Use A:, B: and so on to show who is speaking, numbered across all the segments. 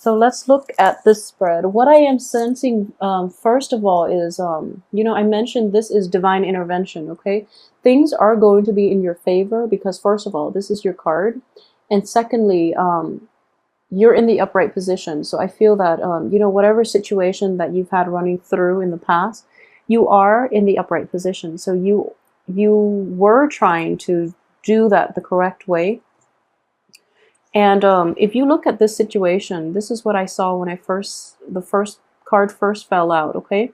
A: So let's look at this spread. What I am sensing, first of all, is, I mentioned this is divine intervention, okay? Things are going to be in your favor because, first of all, this is your card. And secondly, you're in the upright position. So I feel that, whatever situation that you've had running through in the past, you are in the upright position. So you were trying to do that the correct way. And if you look at this situation, this is what I saw when the first card first fell out, okay?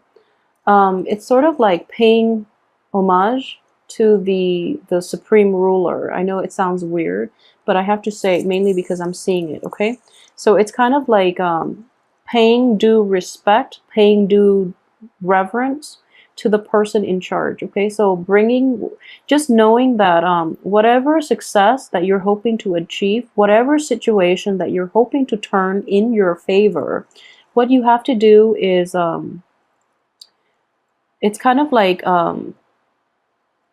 A: It's sort of like paying homage to the supreme ruler. I know it sounds weird, but I have to say it mainly because I'm seeing it, okay? So it's kind of like paying due respect, paying due reverence to the person in charge, okay? So just knowing that whatever success that you're hoping to achieve, whatever situation that you're hoping to turn in your favor, what you have to do is, it's kind of like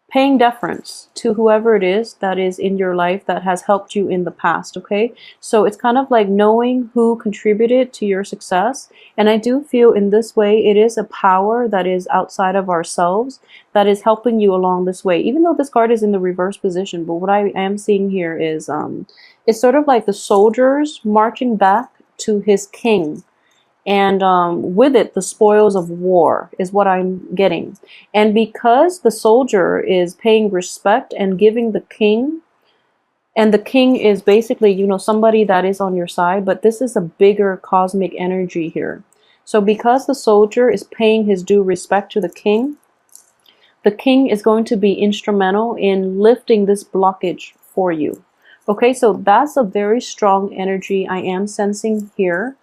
A: paying deference to whoever it is that is in your life that has helped you in the past, okay? So it's kind of like knowing who contributed to your success. And I do feel in this way, it is a power that is outside of ourselves that is helping you along this way, even though this card is in the reverse position. But what I am seeing here is, it's sort of like the soldiers marching back to his king. And with it, the spoils of war is what I'm getting. And because the soldier is paying respect and giving the king, and the king is basically, somebody that is on your side, but this is a bigger cosmic energy here. So because the soldier is paying his due respect to the king is going to be instrumental in lifting this blockage for you. Okay, so that's a very strong energy I am sensing here.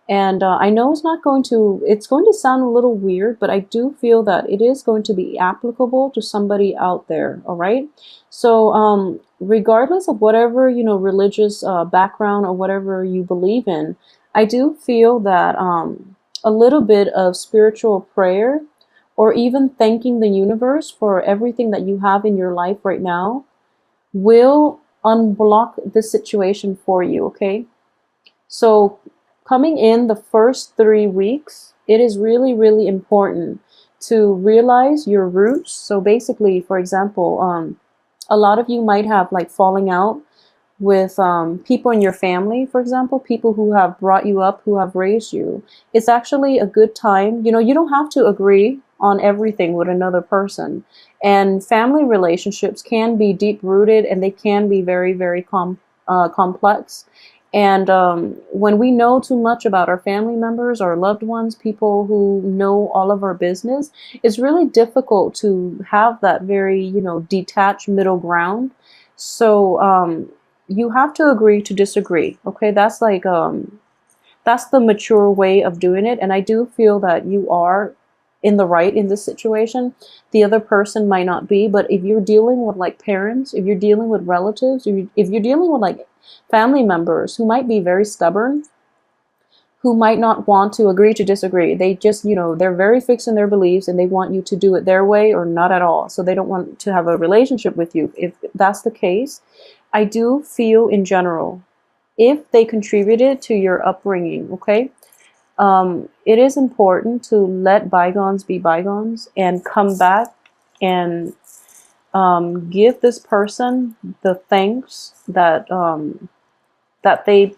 A: And I know it's going to sound a little weird, but I do feel that it is going to be applicable to somebody out there, all right? So regardless of whatever, religious background or whatever you believe in, I do feel that a little bit of spiritual prayer or even thanking the universe for everything that you have in your life right now will unblock this situation for you, okay? So coming in the first 3 weeks, it is really, really important to realize your roots. So basically, for example, a lot of you might have like falling out with people in your family, for example, people who have brought you up, who have raised you. It's actually a good time. You don't have to agree on everything with another person. And family relationships can be deep-rooted and they can be very, very complex. And when we know too much about our family members, our loved ones, people who know all of our business, it's really difficult to have that very, detached middle ground. So you have to agree to disagree. Okay, that's like that's the mature way of doing it. And I do feel that you are in the right in this situation. The other person might not be, but if you're dealing with like parents, if you're dealing with relatives, if you're dealing with like family members who might be very stubborn, who might not want to agree to disagree. They just, they're very fixed in their beliefs and they want you to do it their way or not at all. So they don't want to have a relationship with you. If that's the case, I do feel in general, if they contributed to your upbringing, okay, it is important to let bygones be bygones and come back and give this person the thanks that that they,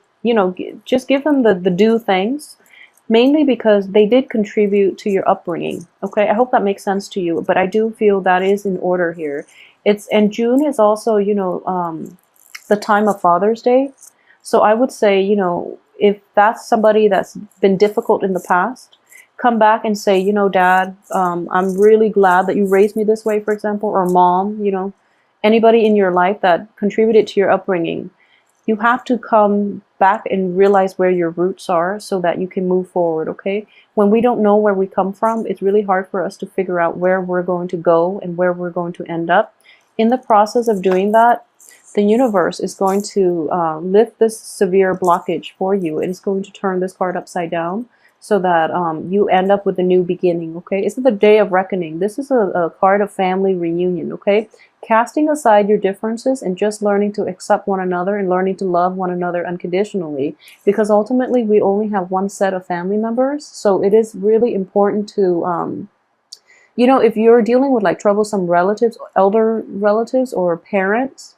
A: just give them the due thanks, mainly because they did contribute to your upbringing. Okay, I hope that makes sense to you, but I do feel that is in order here. And June is also, the time of Father's Day. So I would say, if that's somebody that's been difficult in the past, come back and say, Dad, I'm really glad that you raised me this way, for example, or Mom, anybody in your life that contributed to your upbringing. You have to come back and realize where your roots are so that you can move forward, okay? When we don't know where we come from, it's really hard for us to figure out where we're going to go and where we're going to end up. In the process of doing that, the universe is going to lift this severe blockage for you. It is going to turn this card upside down so that you end up with a new beginning, okay? It's the day of reckoning. This is a card of family reunion, okay? Casting aside your differences and just learning to accept one another and learning to love one another unconditionally, because ultimately we only have one set of family members. So it is really important to, you know, if you're dealing with like troublesome relatives, elder relatives or parents,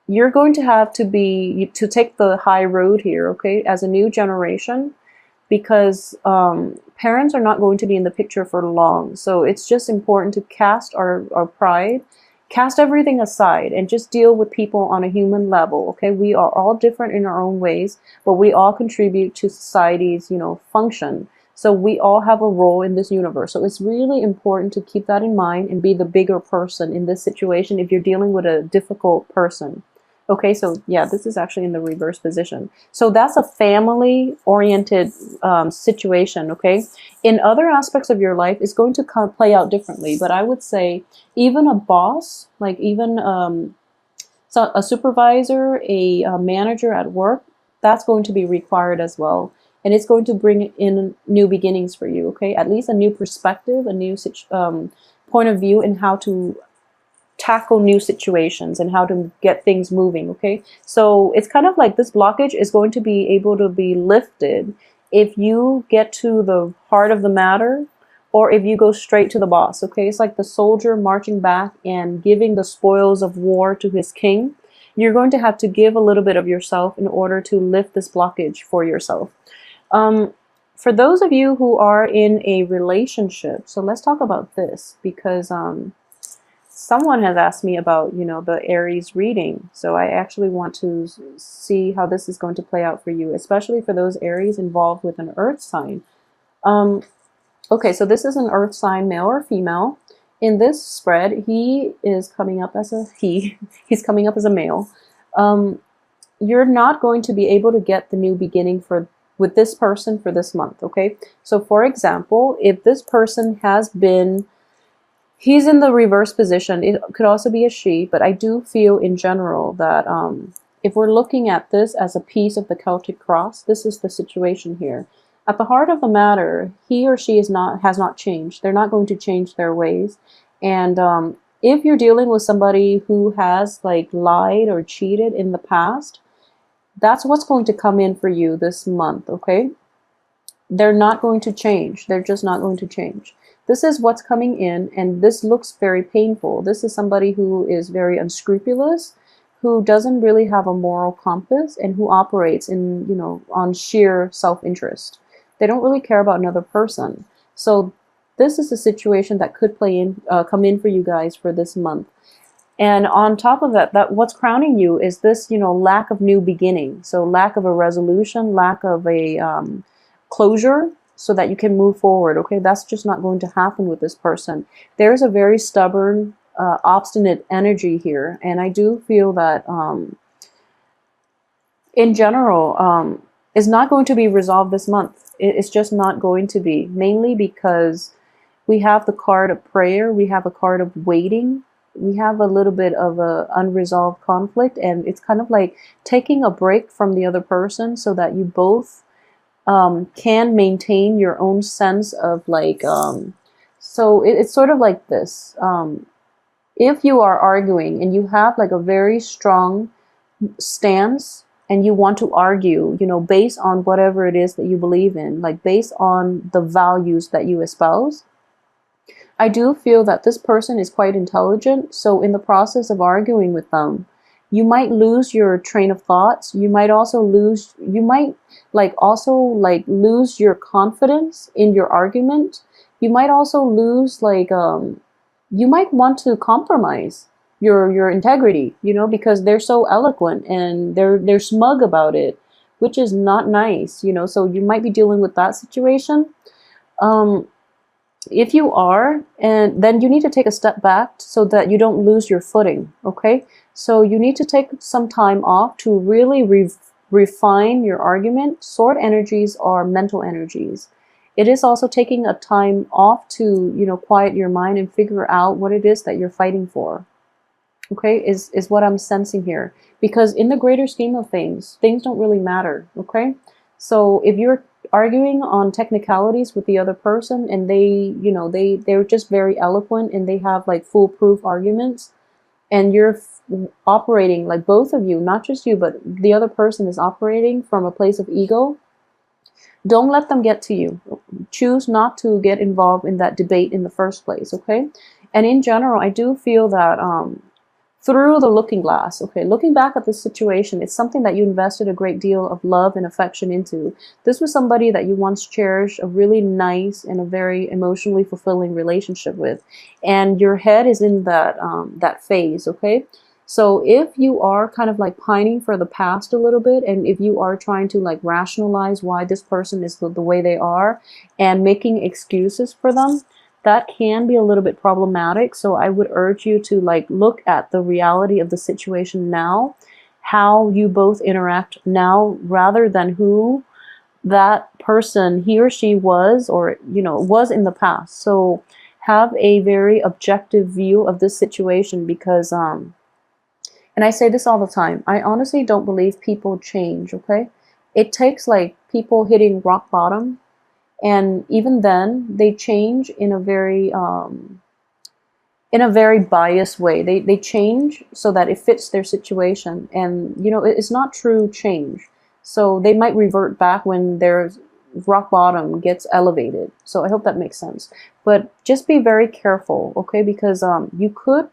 A: you're going to have to take the high road here, okay, as a new generation, because parents are not going to be in the picture for long. So it's just important to cast our pride, cast everything aside, and just deal with people on a human level, okay? We are all different in our own ways, but we all contribute to society's, you know, function. So we all have a role in this universe. So it's really important to keep that in mind and be the bigger person in this situation if you're dealing with a difficult person. Okay, so yeah, this is actually in the reverse position. So that's a family-oriented situation, okay? In other aspects of your life, it's going to play out differently, but I would say even a boss, like even so a supervisor, a manager at work, that's going to be required as well. And it's going to bring in new beginnings for you, okay? At least a new perspective, a new point of view in how to tackle new situations and how to get things moving, okay? So it's kind of like this blockage is going to be able to be lifted if you get to the heart of the matter or if you go straight to the boss, okay? It's like the soldier marching back and giving the spoils of war to his king. You're going to have to give a little bit of yourself in order to lift this blockage for yourself. For those of you who are in a relationship, so let's talk about this, because someone has asked me about, you know, the Aries reading. So I actually want to see how this is going to play out for you, especially for those Aries involved with an earth sign. Okay, so this is an earth sign, male or female. In this spread, he is coming up as a he's coming up as a male. You're not going to be able to get the new beginning with this person for this month, okay? So for example, if this person has been, he's in the reverse position, it could also be a she, but I do feel in general that if we're looking at this as a piece of the Celtic cross, this is the situation here. At the heart of the matter, he or she has not changed. They're not going to change their ways. And if you're dealing with somebody who has like lied or cheated in the past, that's what's going to come in for you this month, okay? They're not going to change. They're just not going to change. This is what's coming in, and this looks very painful. This is somebody who is very unscrupulous, who doesn't really have a moral compass, and who operates in, you know, on sheer self-interest. They don't really care about another person. So this is a situation that could come in for you guys for this month. And on top of that, what's crowning you is this, you know, lack of new beginning. So lack of a resolution, lack of a closure so that you can move forward, okay? That's just not going to happen with this person. There's a very stubborn, obstinate energy here. And I do feel that in general, is not going to be resolved this month. It's just not going to be, mainly because we have the card of prayer, we have a card of waiting, we have a little bit of a unresolved conflict, and it's kind of like taking a break from the other person so that you both can maintain your own sense of like, so it's sort of like this. If you are arguing and you have like a very strong stance and you want to argue, you know, based on whatever it is that you believe in, like based on the values that you espouse, I do feel that this person is quite intelligent. So in the process of arguing with them, you might lose your train of thoughts. You might also lose your confidence in your argument. You might also lose you might want to compromise your integrity, you know, because they're so eloquent and they're smug about it, which is not nice, you know. So you might be dealing with that situation. If you are, and then you need to take a step back so that you don't lose your footing, okay? So you need to take some time off to really refine your argument. Sword energies are mental energies. It is also taking a time off to, you know, quiet your mind and figure out what it is that you're fighting for, okay, is what I'm sensing here. Because in the greater scheme of things don't really matter, okay? So if you're arguing on technicalities with the other person, and they're just very eloquent, and they have like foolproof arguments, and you're operating, like both of you, not just you, but the other person is operating from a place of ego. Don't let them get to you. Choose not to get involved in that debate in the first place, okay? And in general, I do feel that through the looking glass, okay, looking back at this situation, it's something that you invested a great deal of love and affection into. This was somebody that you once cherished a really nice and a very emotionally fulfilling relationship with, and your head is in that phase, okay? So if you are kind of like pining for the past a little bit, and if you are trying to like rationalize why this person is the way they are and making excuses for them, that can be a little bit problematic. So I would urge you to like look at the reality of the situation now, how you both interact now, rather than who that person, he or she was, or was in the past. So have a very objective view of this situation, because and I say this all the time, I honestly don't believe people change, okay? It takes like people hitting rock bottom, and even then they change in a very biased way. They change so that it fits their situation, and it's not true change. So they might revert back when their rock bottom gets elevated. So I hope that makes sense. But just be very careful, okay? Because you could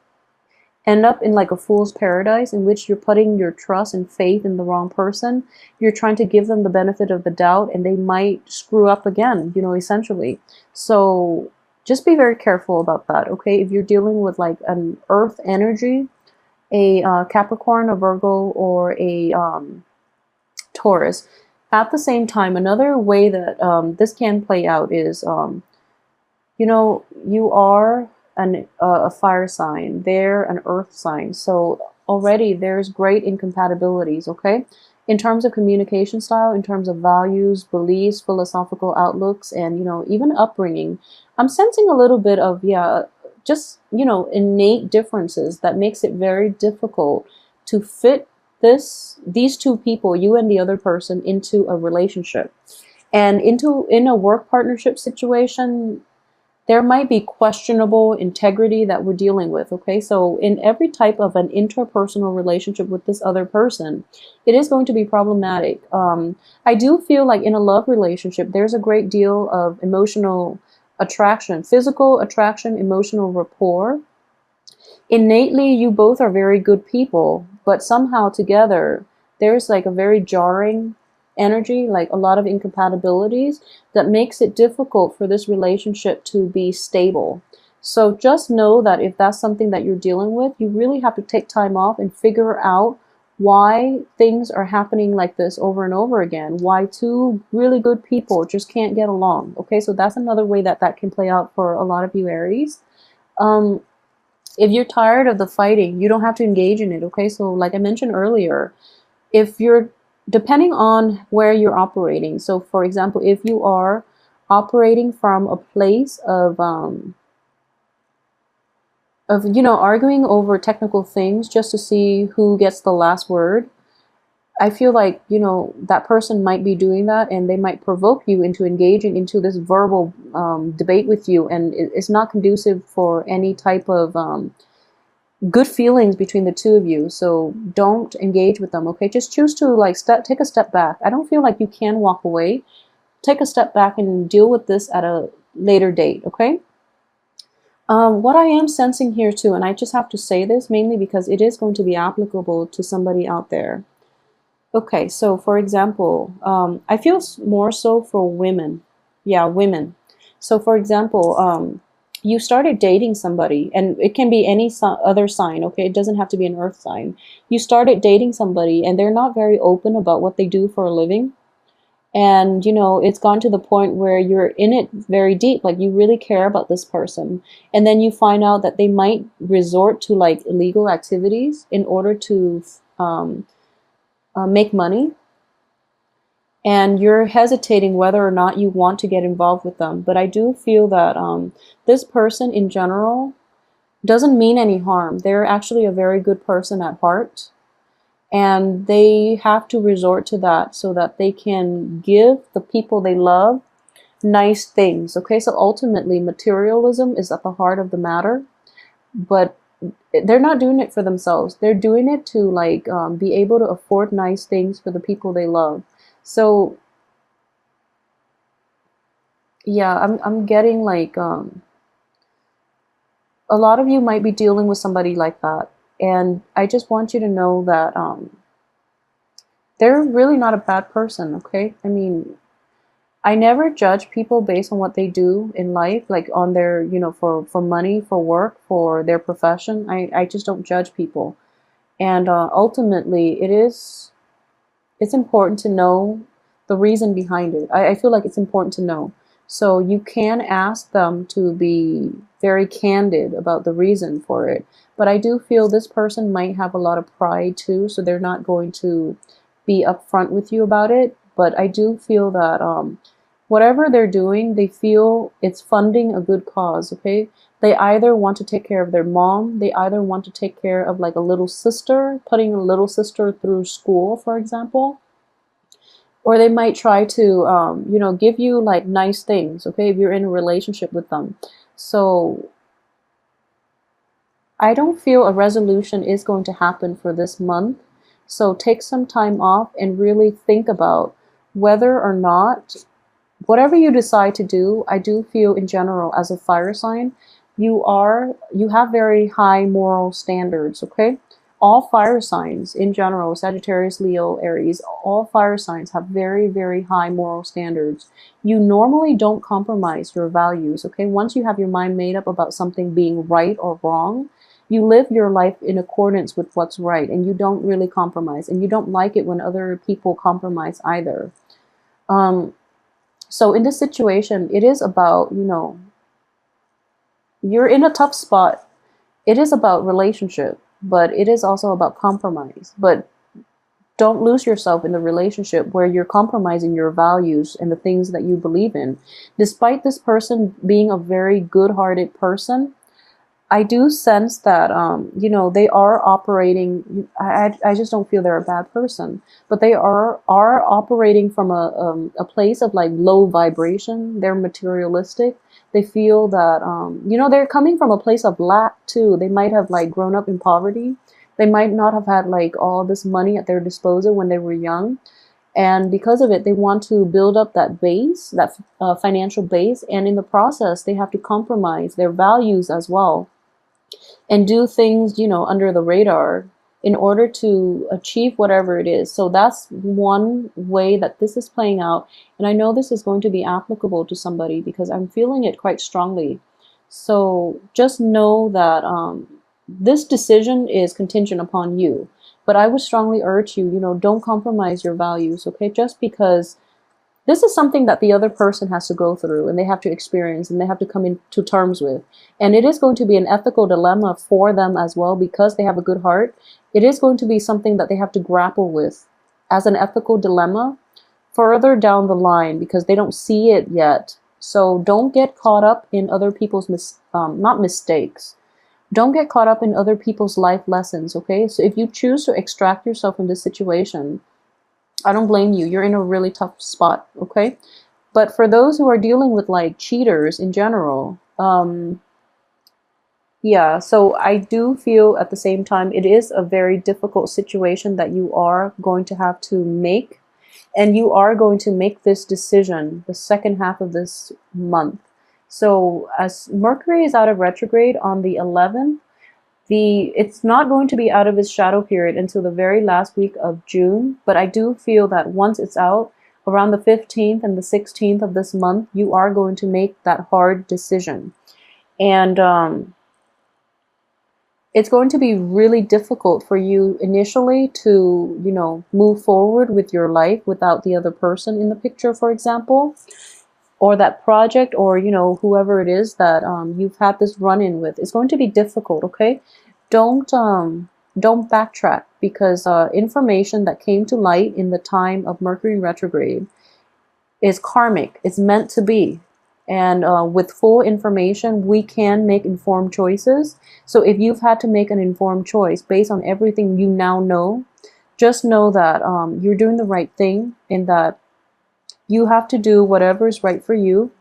A: end up in like a fool's paradise, in which you're putting your trust and faith in the wrong person. You're trying to give them the benefit of the doubt, and they might screw up again, essentially. So just be very careful about that, okay? If you're dealing with like an earth energy, a Capricorn, a Virgo, or a Taurus. At the same time, another way that this can play out is, you are a fire sign, they're an earth sign. So already there's great incompatibilities, okay? In terms of communication style, in terms of values, beliefs, philosophical outlooks, and, even upbringing. I'm sensing a little bit of, just, innate differences that makes it very difficult to fit these two people, you and the other person, into a relationship. And in a work partnership situation, there might be questionable integrity that we're dealing with, okay? So in every type of an interpersonal relationship with this other person, it is going to be problematic. I do feel like in a love relationship, there's a great deal of emotional attraction, physical attraction, emotional rapport. Innately, you both are very good people, but somehow together, there's like a very jarring energy, like a lot of incompatibilities that makes it difficult for this relationship to be stable. So just know that if that's something that you're dealing with, you really have to take time off and figure out why things are happening like this over and over again, why two really good people just can't get along, okay? So that's another way that can play out for a lot of you Aries. If you're tired of the fighting, you don't have to engage in it, okay? So like I mentioned earlier, if you're depending on where you're operating. So for example, if you are operating from a place of arguing over technical things just to see who gets the last word, I feel like, that person might be doing that, and they might provoke you into engaging into this verbal debate with you, and it's not conducive for any type of good feelings between the two of you. So don't engage with them, okay? Just choose to like take a step back. I don't feel like you can walk away. Take a step back and deal with this at a later date, okay? What I am sensing here too, and I just have to say this mainly because it is going to be applicable to somebody out there. Okay, so for example, I feel more so for women. Yeah, women. So for example, you started dating somebody, and it can be any other sign, okay? It doesn't have to be an earth sign. You started dating somebody, and they're not very open about what they do for a living. And, it's gone to the point where you're in it very deep, like you really care about this person. And then you find out that they might resort to like illegal activities in order to make money. And you're hesitating whether or not you want to get involved with them. But I do feel that this person in general doesn't mean any harm. They're actually a very good person at heart. and they have to resort to that so that they can give the people they love nice things. Okay, so ultimately materialism is at the heart of the matter, but they're not doing it for themselves. They're doing it to like be able to afford nice things for the people they love. So yeah, I'm getting like a lot of you might be dealing with somebody like that, and I just want you to know that they're really not a bad person. Okay, I mean, I never judge people based on what they do in life, like on their, you know, for money, for work, for their profession. I just don't judge people. And ultimately, it's important to know the reason behind it. I feel like it's important to know. So you can ask them to be very candid about the reason for it. But I do feel this person might have a lot of pride too, so they're not going to be upfront with you about it. But I do feel that whatever they're doing, they feel it's funding a good cause, okay? They either want to take care of their mom, they either want to take care of like a little sister, putting a little sister through school, for example, or they might try to, you know, give you like nice things, okay, if you're in a relationship with them. So I don't feel a resolution is going to happen for this month. So take some time off and really think about whether or not whatever you decide to do. I do feel in general as a fire sign, you have very high moral standards, okay? All fire signs in general, Sagittarius, Leo, Aries, all fire signs have very, very high moral standards. You normally don't compromise your values, okay? Once you have your mind made up about something being right or wrong, you live your life in accordance with what's right, and you don't really compromise, and you don't like it when other people compromise either. So in this situation, it is about, you know, you're in a tough spot. It is about relationship, but it is also about compromise. But don't lose yourself in the relationship where you're compromising your values and the things that you believe in. Despite this person being a very good-hearted person, I do sense that, you know, they are operating, I just don't feel they're a bad person, but they are operating from a place of like low vibration. They're materialistic. They feel that, you know, they're coming from a place of lack too. They might have like grown up in poverty. They might not have had like all this money at their disposal when they were young. And because of it, they want to build up that base, that financial base. And in the process, they have to compromise their values as well and do things, you know, under the radar in order to achieve whatever it is. So that's one way that this is playing out. And I know this is going to be applicable to somebody because I'm feeling it quite strongly. So just know that this decision is contingent upon you. But I would strongly urge you, you know, don't compromise your values, okay? Just because this is something that the other person has to go through and they have to experience and they have to come into terms with. And it is going to be an ethical dilemma for them as well because they have a good heart. It is going to be something that they have to grapple with as an ethical dilemma further down the line because they don't see it yet. So don't get caught up in other people's, not mistakes. Don't get caught up in other people's life lessons, okay? So if you choose to extract yourself from this situation, I don't blame you. You're in a really tough spot, okay? But for those who are dealing with like cheaters in general, yeah, so I do feel at the same time it is a very difficult situation that you are going to have to make. And you are going to make this decision the second half of this month. So as Mercury is out of retrograde on the 11th, it's not going to be out of its shadow period until the very last week of June, but I do feel that once it's out, around the 15th and the 16th of this month, you are going to make that hard decision. And it's going to be really difficult for you initially to, you know, move forward with your life without the other person in the picture, for example, or that project, or, you know, whoever it is that you've had this run-in with. It's going to be difficult, okay? Don't backtrack because information that came to light in the time of Mercury in retrograde is karmic. It's meant to be. And with full information, we can make informed choices. So if you've had to make an informed choice based on everything you now know, just know that you're doing the right thing, and that you have to do whatever is right for you,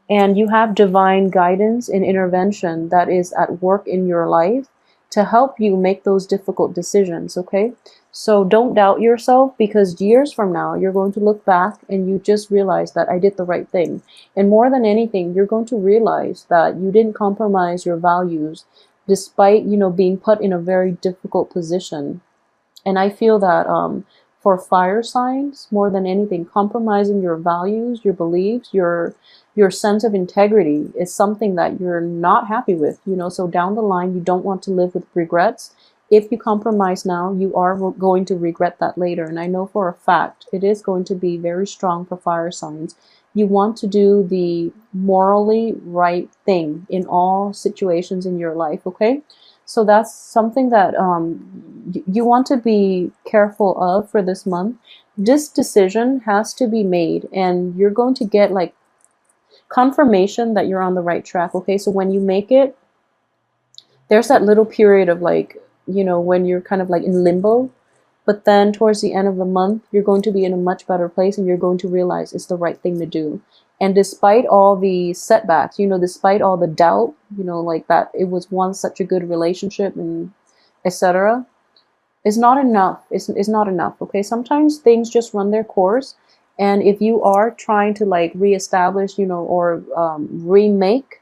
A: and you have divine guidance and intervention that is at work in your life to help you make those difficult decisions, okay? So don't doubt yourself, because years from now, you're going to look back and you just realize that I did the right thing. And more than anything, you're going to realize that you didn't compromise your values despite, being put in a very difficult position. And I feel that for fire signs, more than anything, compromising your values, your beliefs, your sense of integrity is something that you're not happy with. So down the line, you don't want to live with regrets. If you compromise now, you are going to regret that later. And I know for a fact it is going to be very strong for fire signs. You want to do the morally right thing in all situations in your life, okay? So that's something that you want to be careful of for this month. This decision has to be made, and you're going to get like confirmation that you're on the right track, okay? So when you make it, there's that little period of like, when you're kind of like in limbo, but then towards the end of the month, you're going to be in a much better place, and you're going to realize it's the right thing to do. And despite all the setbacks, despite all the doubt, like that it was once such a good relationship and etc., it's not enough. It's not enough, okay? Sometimes things just run their course. And if you are trying to like reestablish, or remake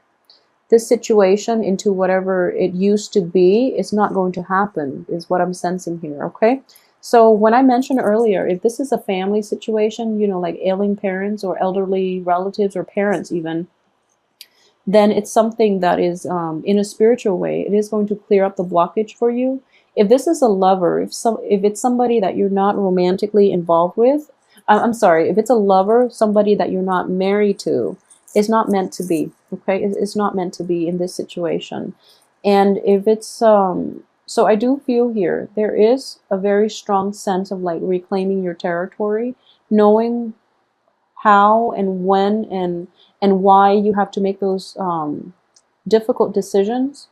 A: this situation into whatever it used to be, it's not going to happen, is what I'm sensing here, okay? So when I mentioned earlier, if this is a family situation, like ailing parents or elderly relatives or parents even, then it's something that is in a spiritual way, it is going to clear up the blockage for you. If this is a lover, if it's somebody that you're not romantically involved with, I'm sorry, if it's a lover, somebody that you're not married to, it's not meant to be, okay? It's not meant to be in this situation. And if it's so I do feel here, there is a very strong sense of like reclaiming your territory, knowing how and when and why you have to make those difficult decisions,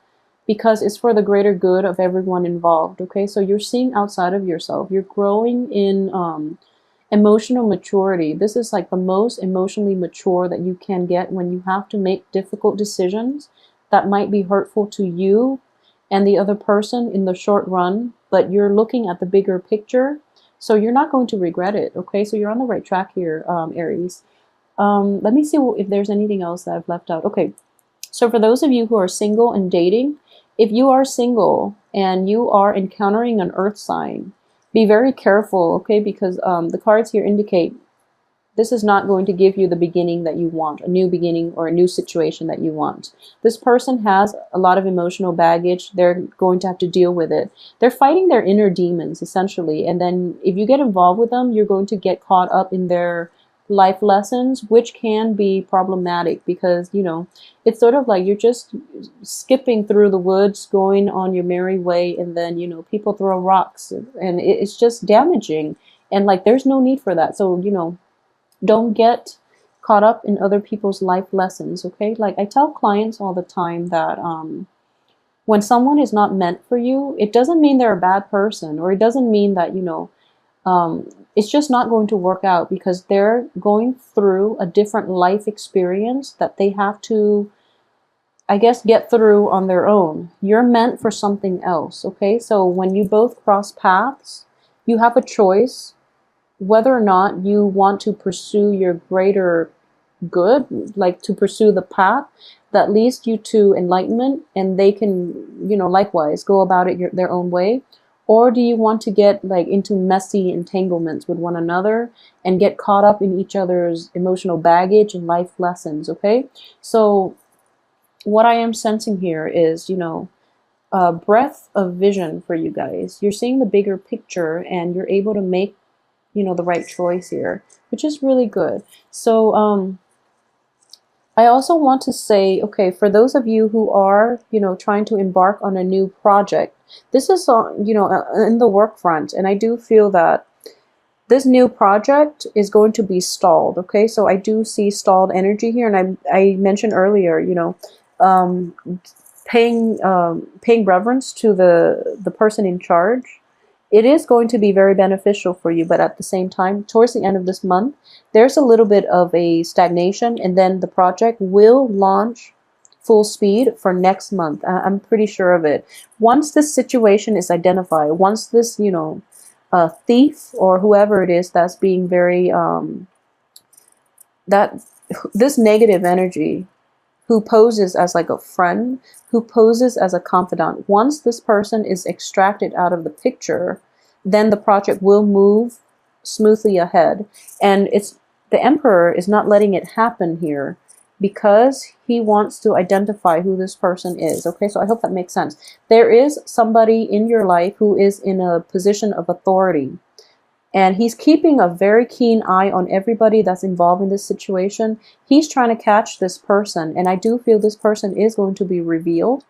A: because it's for the greater good of everyone involved, okay? So you're seeing outside of yourself. You're growing in emotional maturity. This is like the most emotionally mature that you can get when you have to make difficult decisions that might be hurtful to you and the other person in the short run, but you're looking at the bigger picture, so you're not going to regret it, okay? So you're on the right track here, Aries. Let me see if there's anything else that I've left out. Okay, so for those of you who are single and dating, if you are single and you are encountering an earth sign, be very careful, okay? Because the cards here indicate this is not going to give you the beginning that you want, a new beginning or a new situation that you want. This person has a lot of emotional baggage. They're going to have to deal with it. They're fighting their inner demons, essentially. And then if you get involved with them, you're going to get caught up in their life lessons, which can be problematic because, it's sort of like you're just skipping through the woods, going on your merry way, and then, people throw rocks, and it's just damaging. And like, there's no need for that. So, don't get caught up in other people's life lessons, okay? Like I tell clients all the time that when someone is not meant for you, it doesn't mean they're a bad person, or it doesn't mean that, it's just not going to work out, because they're going through a different life experience that they have to, I guess, get through on their own. You're meant for something else, okay? So when you both cross paths, you have a choice whether or not you want to pursue your greater good, like to pursue the path that leads you to enlightenment, and they can, likewise go about it their own way. Or do you want to get like into messy entanglements with one another and get caught up in each other's emotional baggage and life lessons, okay? So what I am sensing here is, a breadth of vision for you guys. You're seeing the bigger picture, and you're able to make the right choice here, which is really good. So I also want to say, okay, for those of you who are, trying to embark on a new project, this is, in the work front, and I do feel that this new project is going to be stalled, okay? So I do see stalled energy here, and I mentioned earlier, paying reverence to the person in charge, it is going to be very beneficial for you, but at the same time, towards the end of this month, there's a little bit of a stagnation, and then the project will launch full speed for next month. I'm pretty sure of it. Once this situation is identified, once this, you know, thief or whoever it is that's being very, that this negative energy who poses as like a friend, who poses as a confidant, once this person is extracted out of the picture, then the project will move smoothly ahead. And it's the Emperor is not letting it happen here because he wants to identify who this person is. Okay, so I hope that makes sense. There is somebody in your life who is in a position of authority, and he's keeping a very keen eye on everybody that's involved in this situation. He's trying to catch this person, and I do feel this person is going to be revealed.